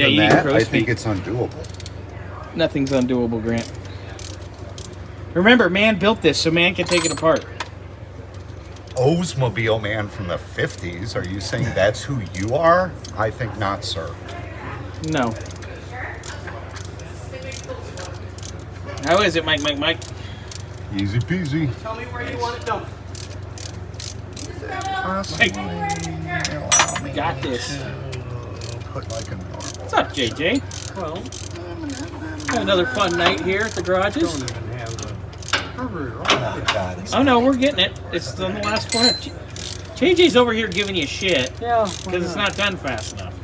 Yeah, Than you that, need I crow's think feet. it's undoable. Nothing's undoable, Grant. Remember, man built this, so man can take it apart. Oldsmobile man from the 50s. Are you saying that's who you are? I think not, sir. No. How is it, Mike? Easy peasy. Tell me where you want it done. Possibly allow me Got this. to put like a normal. What's up, JJ? Well, Got another fun night here at the garages. don't even have the carburetor on. Oh, God, it's Oh no, we're getting it. It's on the last part. JJ's over here giving you shit Yeah. because it's not done fast enough.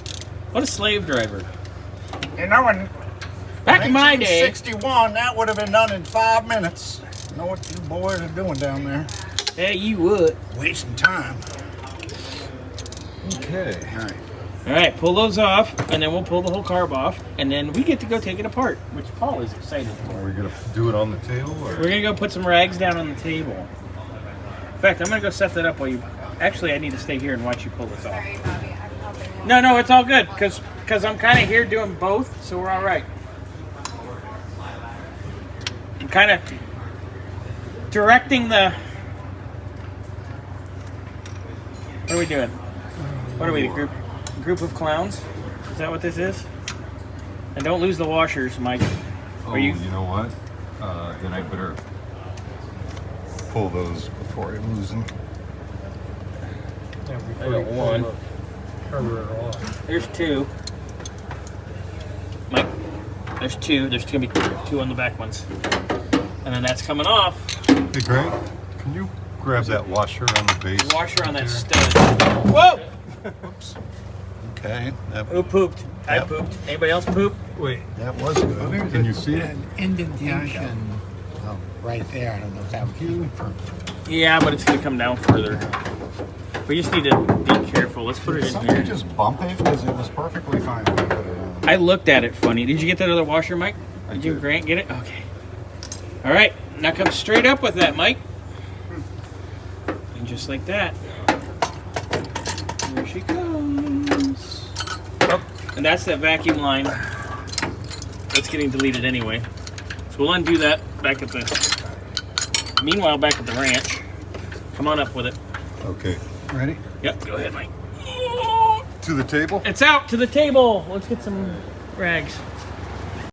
What a slave driver. You know, in Back in my day, 1961, that would have been done in 5 minutes. You know what you boys are doing down there? yeah, you would. Wasting time. Okay. All right. All right, pull those off, and then we'll pull the whole carb off, and then we get to go take it apart, which Paul is excited for. Are we gonna do it on the table, or We're gonna go put some rags down on the table. In fact, I'm gonna go set that up while you. Actually, I need to stay here and watch you pull this off. No, it's all good because I'm kind of here doing both, so we're all right. I'm kind of directing the. What are we doing? What are we, the group of clowns? Is that what this is? And don't lose the washers, Mike. oh, you know what? Then I better pull those before I lose them. Yeah, I got one. Carburetor off. There's two. Mike, there's two. There's gonna be two on the back ones. And then that's coming off. Hey, Greg, can you grab that washer on the base? Washer on that stud. Whoa! Oops. Okay, that, Who pooped? I Yep. pooped. Anybody else poop? Wait. that was good. Can you see it? An indentation right there. I don't know if that would keep it from. Yeah, but it's gonna come down further. We just need to be careful. Let's put it in Somebody here. just bump it because it was perfectly fine when I put it on. I looked at it funny. Did you get that other washer, Mike? I Did you, did. Grant, get it? Okay. All right. Now come straight up with that, Mike. And just like that. Here she comes. Oh, and that's that vacuum line. That's getting deleted anyway. So we'll undo that back at the... Meanwhile, back at the ranch. Come on up with it. Okay, Ready? Yep, go ahead, Mike. to the table. It's out to the table. Let's get some rags.